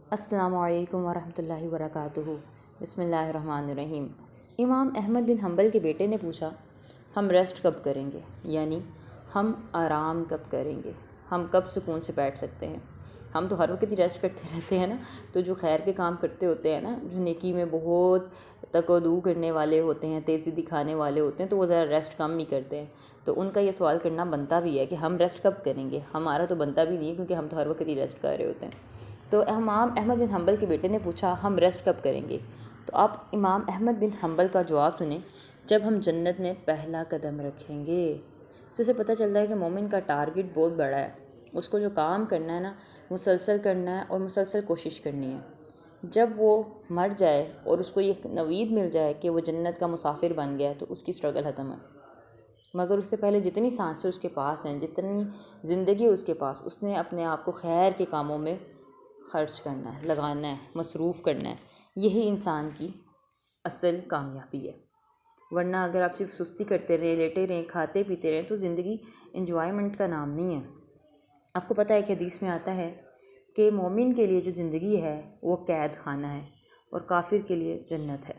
अस्सलामु अलैकुम वरहमतुल्लाहि वबरकातुहू। बिस्मिल्लाहिर्रहमानिर्रहीम। इमाम अहमद बिन हम्बल के बेटे ने पूछा, हम रेस्ट कब करेंगे, यानी हम आराम कब करेंगे, हम कब सुकून से बैठ सकते हैं। हम तो हर वक्त ही रेस्ट करते रहते हैं ना। तो जो खैर के काम करते होते हैं ना, जो नेकी में बहुत तकदू करने वाले होते हैं, तेज़ी दिखाने वाले होते हैं, तो वो ज़रा रेस्ट कम ही करते हैं। तो उनका ये सवाल करना बनता भी है कि हम रेस्ट कब करेंगे। हमारा तो बनता भी नहीं है, क्योंकि हम तो हर वक्त ही रेस्ट कर रहे होते हैं। तो इमाम अहमद बिन हम्बल के बेटे ने पूछा, हम रेस्ट कब करेंगे। तो आप इमाम अहमद बिन हम्बल का जवाब सुने, जब हम जन्नत में पहला कदम रखेंगे। तो इसे पता चलता है कि मोमिन का टारगेट बहुत बड़ा है। उसको जो काम करना है ना, मुसलसल करना है और मुसलसल कोशिश करनी है। जब वो मर जाए और उसको ये नवीद मिल जाए कि वो जन्नत का मुसाफिर बन गया है, तो उसकी स्ट्रगल ख़त्म है। मगर उससे पहले जितनी सांसें उसके पास हैं, जितनी ज़िंदगी उसके पास, उसने अपने आप को खैर के कामों में ख़र्च करना है, लगाना है, मसरूफ़ करना है। यही इंसान की असल कामयाबी है। वरना अगर आप सिर्फ सुस्ती करते रहें, लेटे रहें, खाते पीते रहें, तो ज़िंदगी एंजॉयमेंट का नाम नहीं है। आपको पता है कि हदीस में आता है कि मोमिन के लिए जो ज़िंदगी है वो कैद खाना है और काफिर के लिए जन्नत है।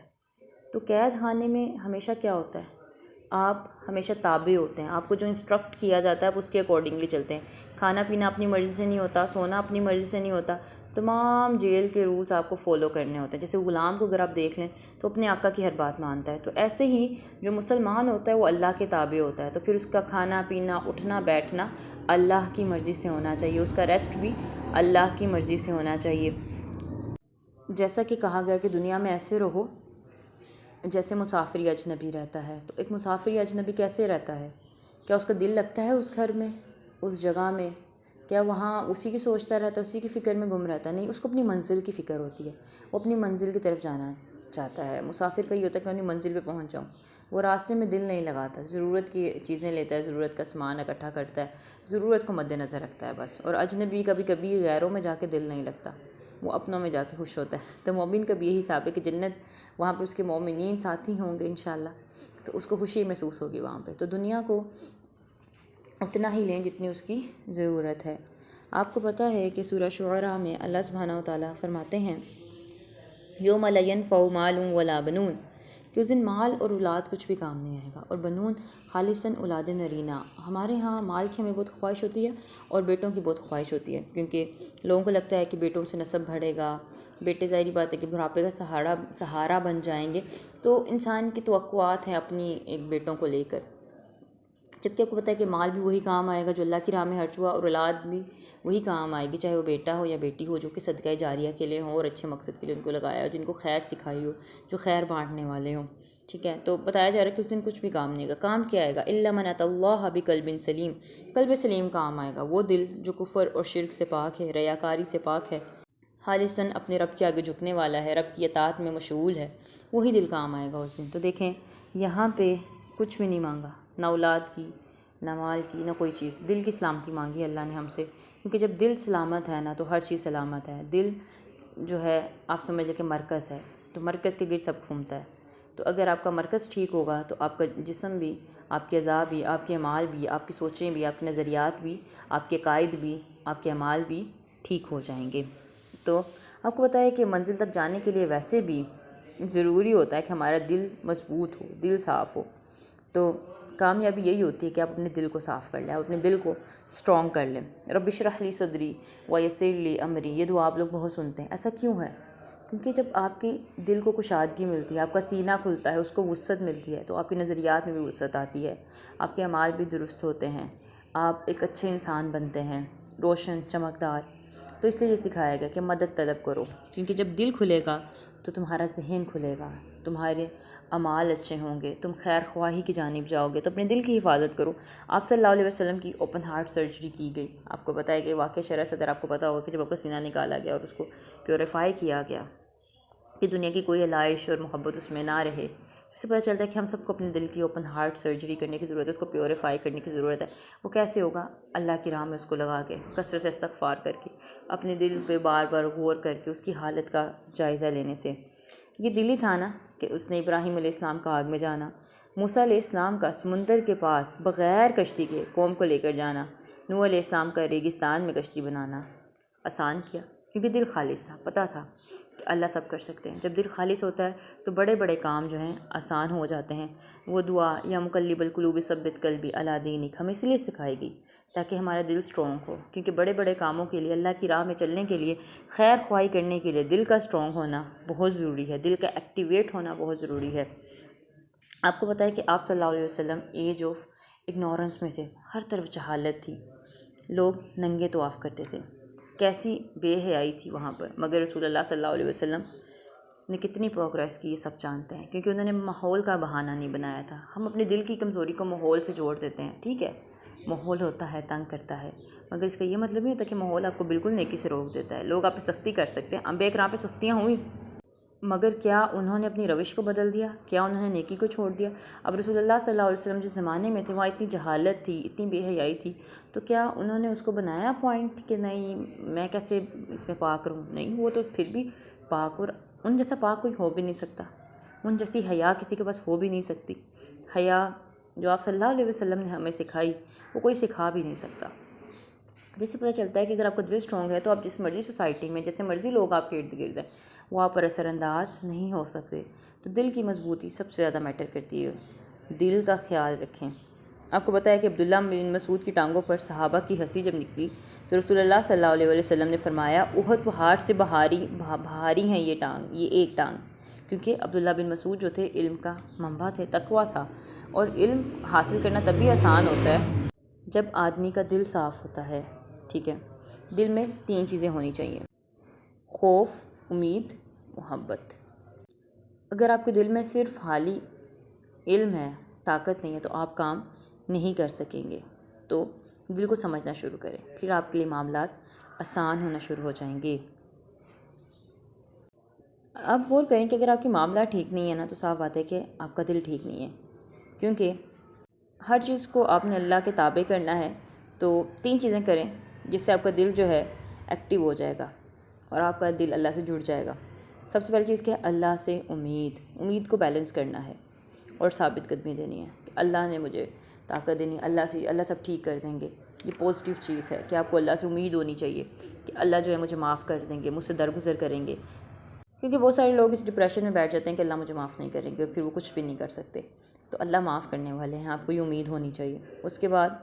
तो कैद खाने में हमेशा क्या होता है, आप हमेशा ताबे होते हैं। आपको जो इंस्ट्रक्ट किया जाता है आप उसके अकॉर्डिंगली चलते हैं। खाना पीना अपनी मर्ज़ी से नहीं होता, सोना अपनी मर्ज़ी से नहीं होता। तमाम जेल के रूल्स आपको फ़ॉलो करने होते हैं। जैसे ग़ुलाम को अगर आप देख लें तो अपने आका की हर बात मानता है। तो ऐसे ही जो मुसलमान होता है वो अल्लाह के ताबे होता है। तो फिर उसका खाना पीना, उठना बैठना अल्लाह की मर्ज़ी से होना चाहिए। उसका रेस्ट भी अल्लाह की मर्ज़ी से होना चाहिए। जैसा कि कहा गया कि दुनिया में ऐसे रहो जैसे मुसाफिर अजनबी रहता है। तो एक मुसाफिर अजनबी कैसे रहता है? क्या उसका दिल लगता है उस घर में, उस जगह में? क्या वहाँ उसी की सोचता रहता है, उसी की फ़िक्र में गुम रहता है? नहीं, उसको अपनी मंजिल की फ़िक्र होती है। वो अपनी मंजिल की तरफ जाना चाहता है। मुसाफिर का ये होता है कि मैं अपनी मंजिल पे पहुँच जाऊँ। वो रास्ते में दिल नहीं लगाता, ज़रूरत की चीज़ें लेता है, ज़रूरत का सामान इकट्ठा करता है, ज़रूरत को मद्देनज़र रखता है बस। और अजनबी कभी कभी गैरों में जाके दिल नहीं लगता, वो अपनों में जाके खुश होता है। तो मोमिन का भी यही हिसाब है कि जन्नत, वहाँ पे उसके मोमिनीन साथी होंगे इंशाल्लाह, तो उसको खुशी महसूस होगी वहाँ पे। तो दुनिया को उतना ही लें जितनी उसकी ज़रूरत है। आपको पता है कि सूरह शुअरा में अल्लाह सुब्हानहू व तआला फरमाते हैं, यौम ला यनफ़उ मालुन वला बनून, कि उस दिन माल और औलाद कुछ भी काम नहीं आएगा। और बनून खालिसन औलाद नरीना, हमारे यहाँ माल की हमें बहुत ख्वाहिश होती है और बेटों की बहुत ख्वाहिश होती है, क्योंकि लोगों को लगता है कि बेटों से नसब बढ़ेगा, बेटे ज़ाहिरी बात है कि बुढ़ापे का सहारा बन जाएंगे। तो इंसान की तवक्कुआत हैं अपनी एक बेटों को लेकर। जबकि आपको पता है कि माल भी वही काम आएगा जो अल्लाह की राह में खर्च हुआ, और औलाद भी वही काम आएगी, चाहे वो बेटा हो या बेटी हो, जो कि सदका जारिया के लिए हो और अच्छे मकसद के लिए उनको लगाया हो, जिनको खैर सिखाई हो, जो खैर बांटने वाले हों। ठीक है, तो बताया जा रहा है कि उस दिन कुछ भी काम नहीं आएगा। काम क्या आएगा? इल्ला मन अतल्लाह बिक़ल्बिन सलीम, कल्ब सलीम काम आएगा। वो दिल जो कुफ़र और शिर्क से पाक है, रयाकारी से पाक है, खालिसन अपने रब के आगे झुकने वाला है, रब की अतात में मशगूल है, वही दिल काम आएगा उस दिन। तो देखें, यहाँ पे कुछ भी नहीं मांगा, ना औलाद की, ना माल की, ना कोई चीज़। दिल की सलामती मांगी अल्लाह ने हमसे, क्योंकि जब दिल सलामत है ना तो हर चीज़ सलामत है। दिल जो है आप समझ लें कि मरकज़ है, तो मरकज़ के गिर्द सब घूमता है। तो अगर आपका मरकज़ ठीक होगा तो आपका जिस्म भी, आपके अज़ा भी, आपके अमाल भी, आपकी सोचें भी, आपके नज़रियात भी, आपके कायद भी, आपके अमाल भी ठीक हो जाएंगे। तो आपको पता है कि मंजिल तक जाने के लिए वैसे भी ज़रूरी होता है कि हमारा दिल मजबूत हो, दिल साफ़ हो। तो कामयाबी यही होती है कि आप अपने दिल को साफ़ कर लें, आप अपने दिल को स्ट्रॉन्ग कर लें। रब्बि इश्रह ली सदरी व यस्सिर ली अमरी, ये दुआ आप लोग बहुत सुनते हैं। ऐसा क्यों है? क्योंकि जब आपकी दिल को कुशादगी मिलती है, आपका सीना खुलता है, उसको वुसअत मिलती है, तो आपकी नज़रियात में भी वुसअत आती है, आपके अमाल भी दुरुस्त होते हैं, आप एक अच्छे इंसान बनते हैं, रोशन चमकदार। तो इसलिए ये सिखाया गया कि मदद तलब करो, क्योंकि जब दिल खुलेगा तो तुम्हारा जहन खुलेगा, तुम्हारे अमाल अच्छे होंगे, तुम खैर ख्वाही की जानिब जाओगे। तो अपने दिल की हिफाजत करो। आप सल्लल्लाहु अलैहि वसल्लम की ओपन हार्ट सर्जरी की गई। आपको पता है कि वाक़या शरह सदर, आपको पता होगा कि जब आपका सीना निकाला गया और उसको प्योरीफाई किया गया कि दुनिया की कोई अलाइश और मोहब्बत उसमें ना रहे, उससे पता चलता है कि हम सबको अपने दिल की ओपन हार्ट सर्जरी करने की ज़रूरत है, उसको प्योरीफाई करने की ज़रूरत है। वो कैसे होगा? अल्लाह की राह में उसको लगा के, कसरत से इस्तग़फ़ार करके, अपने दिल पे बार बार गौर करके, उसकी हालत का जायज़ा लेने से। ये दिल ही था ना कि उसने इब्राहीम अलैहिस्सलाम का आग में जाना, मूसा अलैहिस्सलाम का समुंदर के पास बग़ैर कश्ती के कौम को लेकर जाना, नूह अलैहिस्सलाम का रेगिस्तान में कश्ती बनाना आसान किया। क्योंकि दिल खालिस था, पता था कि अल्लाह सब कर सकते हैं। जब दिल खालिस होता है तो बड़े बड़े काम जो हैं आसान हो जाते हैं। वो दुआ या मुकल्लिबुल कुलूब सब्बित क़ल्बी अला दीनिक हमें इसलिए सिखाई गई ताकि हमारा दिल स्ट्रॉन्ग हो, क्योंकि बड़े बड़े कामों के लिए, अल्लाह की राह में चलने के लिए, खैर ख्वाही करने के लिए दिल का स्ट्रॉन्ग होना बहुत ज़रूरी है, दिल का एक्टिवेट होना बहुत ज़रूरी है। आपको पता है कि आप सल्लल्लाहु अलैहि वसल्लम एज ऑफ इग्नोरेंस में थे, हर तरफ जहालत थी, लोग नंगे तवाफ़ करते थे, कैसी बेहयाई थी वहाँ पर। मगर रसूलुल्लाह सल्लल्लाहु अलैहि वसल्लम ने कितनी प्रोग्रेस की ये सब जानते हैं, क्योंकि उन्होंने माहौल का बहाना नहीं बनाया था। हम अपने दिल की कमज़ोरी को माहौल से जोड़ देते हैं, ठीक है, माहौल होता है तंग करता है, मगर इसका ये मतलब नहीं होता कि माहौल आपको बिल्कुल नेकी से रोक देता है। लोग आप पे सख्ती कर सकते हैं, अम्बिया किराम पे सख्तियाँ हुई, मगर क्या उन्होंने अपनी रविश को बदल दिया? क्या उन्होंने नेकी को छोड़ दिया? अब रसूलुल्लाह सल्लल्लाहु अलैहि वसल्लम जिस ज़माने में थे वहाँ इतनी जहालत थी, इतनी बेहयाई थी, तो क्या उन्होंने उसको बनाया पॉइंट कि नहीं मैं कैसे इसमें पाक रहूँ? नहीं, वो तो फिर भी पाक, और उन जैसा पाक कोई हो भी नहीं सकता, उन जैसी हया किसी के पास हो भी नहीं सकती। हया जो आप सल्लल्लाहु अलैहि वसल्लम ने हमें सिखाई वो कोई सिखा भी नहीं सकता। जिससे पता चलता है कि अगर आपका दिल स्ट्रॉन्ग है तो आप जिस मर्ज़ी सोसाइटी में, जैसे मर्ज़ी लोग आपके इर्द गिर्द हैं, वो आप पर असरअंदाज नहीं हो सकते। तो दिल की मजबूती सबसे ज़्यादा मैटर करती है, दिल का ख्याल रखें। आपको पता है कि अब्दुल्ला बिन मसूद की टांगों पर सहाबा की हंसी जब निकली तो रसूलुल्लाह सल्लल्लाहु अलैहि वसल्लम ने फरमाया, उहद पहाड़ से भारी हैं ये टांग, ये एक टांग। क्योंकि अब्दुल्ला बिन मसूद जो थे इल्म का मंबा थे, तकवा था, और इल्म हासिल करना तभी आसान होता है जब आदमी का दिल साफ़ होता है, ठीक है। दिल में 3 चीज़ें होनी चाहिए, खौफ, उम्मीद, मोहब्बत। अगर आपके दिल में सिर्फ खाली इल्म है, ताकत नहीं है, तो आप काम नहीं कर सकेंगे। तो दिल को समझना शुरू करें, फिर आपके लिए मामलात आसान होना शुरू हो जाएंगे। आप गौर करें कि अगर आपकी मामला ठीक नहीं है ना, तो साफ बात है कि आपका दिल ठीक नहीं है, क्योंकि हर चीज़ को आपने अल्लाह के ताबे करना है। तो 3 चीज़ें करें जिससे आपका दिल जो है एक्टिव हो जाएगा और आपका दिल अल्लाह से जुड़ जाएगा। सबसे पहली चीज़ क्या है? अल्लाह से उम्मीद को बैलेंस करना है और साबित कदमी देनी है कि अल्लाह ने मुझे ताकत देनी है, अल्लाह सब ठीक कर देंगे। ये पॉजिटिव चीज़ है कि आपको अल्लाह से उम्मीद होनी चाहिए कि अल्लाह जो है मुझे माफ़ कर देंगे, मुझसे दरगुजर करेंगे। क्योंकि बहुत सारे लोग इस डिप्रेशन में बैठ जाते हैं कि अल्लाह मुझे माफ़ नहीं करेंगे, और फिर वो कुछ भी नहीं कर सकते। तो अल्लाह माफ़ करने वाले हैं, आपको ये उम्मीद होनी चाहिए। उसके बाद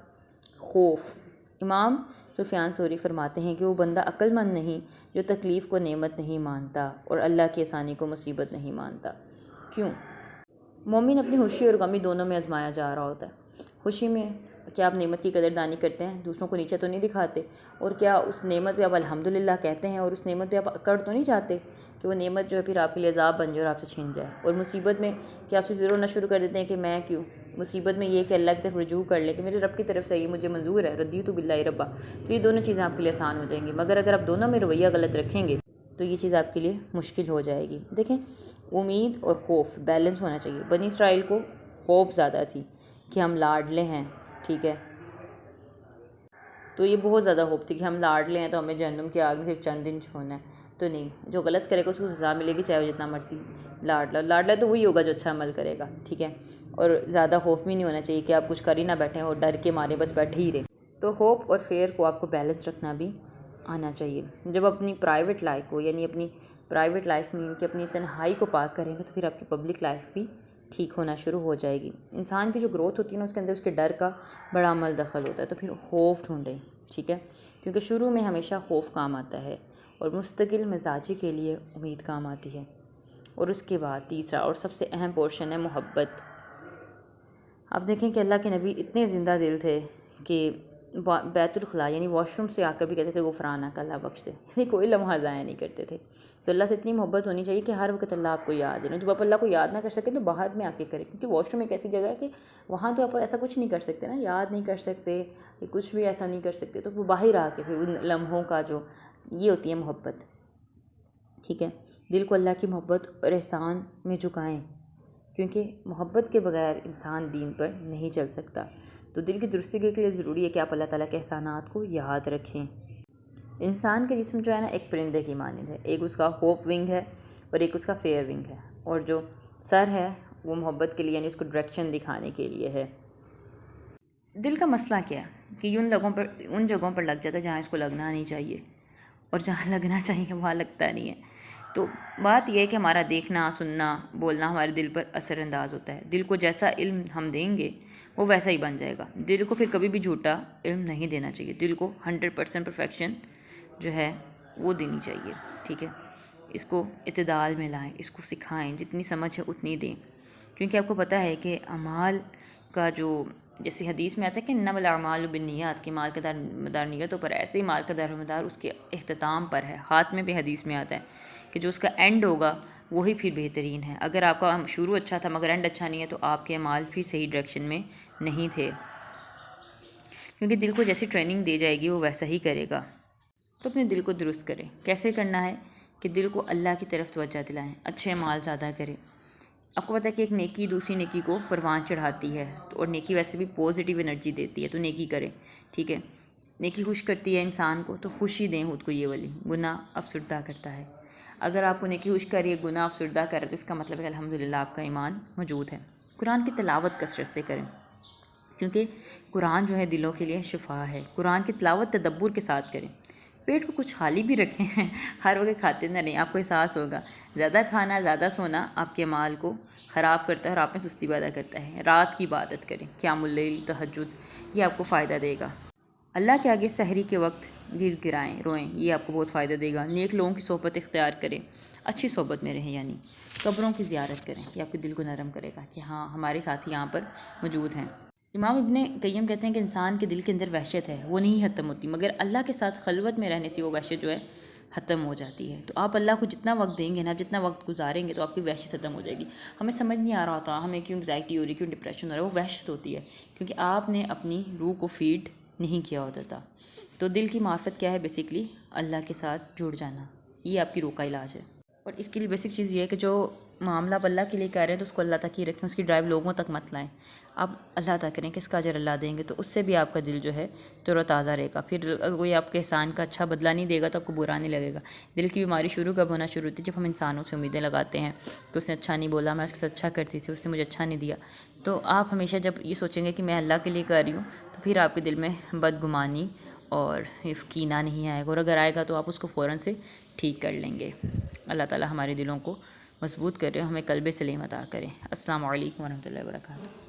खौफ। इमाम सुफियान सौरी फरमाते हैं कि वो बंदा अक्लमंद नहीं जो तकलीफ़ को नेमत नहीं मानता और अल्लाह की आसानी को मुसीबत नहीं मानता। क्यों? मोमिन अपनी खुशी और गमी दोनों में आजमाया जा रहा होता है। खुशी में क्या आप नेमत की कदरदानी करते हैं, दूसरों को नीचे तो नहीं दिखाते, और क्या उस नेमत पे आप अल्हम्दुलिल्लाह कहते हैं, और उस नेमत पे आप अकड़ तो नहीं चाहते कि वो नेमत जो है फिर आपके लिए अज़ाब बन जाए और आपसे छिन जाए। और मुसीबत में क्या आप सिर्फ रोना शुरू कर देते हैं कि मैं क्यों? मुसीबत में ये कि अल्लाह की तरफ रुजू कर लें कि मेरे रब की तरफ से ये मुझे मंजूर है, रद्दी तो बिल्लाहि रब्बा। तो ये दोनों चीज़ें आपके लिए आसान हो जाएंगी। मगर अगर आप दोनों में रवैया गलत रखेंगे तो ये चीज़ आपके लिए मुश्किल हो जाएगी। देखें, उम्मीद और खौफ बैलेंस होना चाहिए। बनी इसराइल को खौफ ज़्यादा थी कि हम लाडले हैं, ठीक है, तो ये बहुत ज़्यादा होप थी कि हम लाडले हैं तो हमें जहन्नुम की आग में सिर्फ चंद दिन छोड़ना है। तो नहीं, जो गलत करेगा उसको सज़ा मिलेगी, चाहे वो जितना मर्जी लाडला तो वही होगा जो अच्छा अमल करेगा, ठीक है। और ज़्यादा खौफ भी नहीं होना चाहिए कि आप कुछ कर ही ना बैठें और डर के मारे बस बैठे ही रहें। तो होप और फेयर को आपको बैलेंस रखना भी आना चाहिए। जब अपनी प्राइवेट लाइफ को, यानी अपनी प्राइवेट लाइफ में कि अपनी तन्हाई को पार करेंगे, तो फिर आपकी पब्लिक लाइफ भी ठीक होना शुरू हो जाएगी। इंसान की जो ग्रोथ होती है ना, उसके अंदर उसके डर का बड़ा अमल दखल होता है। तो फिर खौफ ढूंढें, ठीक है, क्योंकि शुरू में हमेशा खौफ काम आता है और मुस्तकिल मिजाजी के लिए उम्मीद काम आती है। और उसके बाद तीसरा और सबसे अहम पोर्शन है मोहब्बत। आप देखें कि अल्लाह के नबी इतने ज़िंदा दिल थे कि बैतुल खुला यानी वॉशरूम से आकर भी कहते थे गुफराना का अल्लाह बख्श दे, यानी कोई लम्हा ज़ाया नहीं करते थे। तो अल्लाह से इतनी मोहब्बत होनी चाहिए कि हर वक्त अल्लाह आपको याद है ना। जब आप अल्लाह को याद ना कर सकें तो बाहर में आके करें, क्योंकि वॉशरूम एक ऐसी जगह है कि वहाँ तो आप ऐसा कुछ नहीं कर सकते ना, याद नहीं कर सकते, कुछ भी ऐसा नहीं कर सकते। तो वो बाहर आके फिर उन लम्हों का जो ये होती है मोहब्बत, ठीक है। दिल को अल्लाह की मोहब्बत और एहसान में झुकाएँ, क्योंकि मोहब्बत के बगैर इंसान दीन पर नहीं चल सकता। तो दिल की दुरुस्ती के लिए ज़रूरी है कि आप अल्लाह ताला के एहसानात को याद रखें। इंसान के जिस्म जो है ना, एक परिंदे की मानिंद है, एक उसका होप विंग है और एक उसका फेयर विंग है, और जो सर है वो मोहब्बत के लिए यानी उसको डायरेक्शन दिखाने के लिए है। दिल का मसला क्या है कि उन जगहों पर लग जाता है जहाँ इसको लगना नहीं चाहिए, और जहाँ लगना चाहिए वहाँ लगता नहीं है। तो बात यह है कि हमारा देखना, सुनना, बोलना हमारे दिल पर असरअंदाज होता है। दिल को जैसा इल्म हम देंगे वो वैसा ही बन जाएगा। दिल को फिर कभी भी झूठा इल्म नहीं देना चाहिए। दिल को 100% परफेक्शन जो है वो देनी चाहिए। ठीक है, इसको इत्तेदाल में लाएं, इसको सिखाएं, जितनी समझ है उतनी दें। क्योंकि आपको पता है कि अमाल का जो, जैसे हदीस में आता है कि इन्नमल अमालु बिन्नियात, कि माल का दार नियतों पर, ऐसे ही माल का दारोमदार उसके अख्ताम पर है। हाथ में भी हदीस में आता है कि जो उसका एंड होगा वही फिर बेहतरीन है। अगर आपका शुरू अच्छा था मगर एंड अच्छा नहीं है तो आपके अमाल फिर सही डायरेक्शन में नहीं थे। क्योंकि दिल को जैसी ट्रेनिंग दी जाएगी वो वैसा ही करेगा। तो अपने दिल को दुरुस्त करें। कैसे करना है कि दिल को अल्लाह की तरफ तवज्जो दिलाएं, अच्छे अमाल ज़्यादा करें। आपको पता है कि एक नेकी दूसरी नेकी को परवान चढ़ाती है, तो और नेकी वैसे भी पॉजिटिव एनर्जी देती है, तो नेकी करें। ठीक है, नेकी खुश करती है इंसान को, तो खुशी दें खुद को। ये वाली गुनाह अफसरदा करता है। अगर आपको नेकी खुश कर रही है, गुनाह अफसरदा कर रहे है, तो इसका मतलब है अल्हम्दुलिल्लाह आपका ईमान मौजूद है। कुरान की तिलावत कसरत से करें, क्योंकि कुरान जो है दिलों के लिए शिफा है। कुरान की तिलावत तदब्बुर के साथ करें। पेट को कुछ खाली भी रखें हैं, हर वक्त खाते ना नहीं। आपको एहसास होगा ज़्यादा खाना, ज़्यादा सोना आपके माल को ख़राब करता है और आप में सुस्ती पैदा करता है। रात की इबादत करें, क़यामुल लैल, तहज्जुद, ये आपको फ़ायदा देगा। अल्लाह के आगे सहरी के वक्त गिड़गिड़ाएं, रोएं, ये आपको बहुत फ़ायदा देगा। नेक लोगों की सोहबत इख्तियार करें, अच्छी सोहबत में रहें, यानी कब्रों की ज़ियारत करें। ये आपके दिल को नरम करेगा कि हाँ हमारे साथी यहाँ पर मौजूद हैं। इमाम इब्ने क़य्यम कहते हैं कि इंसान के दिल के अंदर वहशत है, वो नहीं ख़त्म होती, मगर अल्लाह के साथ खलवत में रहने से वो वहशत जो है ख़त्म हो जाती है। तो आप अल्लाह को जितना वक्त देंगे ना, जितना वक्त गुजारेंगे, तो आपकी वहशत ख़त्म हो जाएगी। हमें समझ नहीं आ रहा होता हमें क्यों एंग्जाइटी हो रही, क्यों डिप्रेशन हो रहा है, वो वहशत होती है क्योंकि आपने अपनी रूह को फीड नहीं किया होता था। तो दिल की मार्फत क्या है? बेसिकली अल्लाह के साथ जुड़ जाना, ये आपकी रूह का इलाज है। और इसके लिए बेसिक चीज़ ये है कि जो मामला आप अल्लाह के लिए कर रहे हैं तो उसको अल्लाह तक ही रखें, उसकी ड्राइव लोगों तक मत लाएं। आप अल्लाह तक करें कि इसका अजर अल्लाह देंगे, तो उससे भी आपका दिल जो है तरोताज़ा रहेगा। फिर अगर कोई आपके एहसान का अच्छा बदला नहीं देगा तो आपको बुरा नहीं लगेगा। दिल की बीमारी शुरू कब होना शुरू होती है? जब हम इंसानों से उम्मीदें लगाते हैं कि उसने अच्छा नहीं बोला, मैं उसके साथ अच्छा करती थी, उसने मुझे अच्छा नहीं दिया। तो आप हमेशा जब ये सोचेंगे कि मैं अल्लाह के लिए कर रही हूँ, तो फिर आपके दिल में बदगुमानी और कीना नहीं आएगा, और अगर आएगा तो आप उसको फ़ौरन से ठीक कर लेंगे। अल्लाह ताला हमारे दिलों को मजबूत करे, हमें क़ल्ब सलीम अता करें। अस्सलामु अलैकुम वरहमतुल्लाहि वबरकातुहू।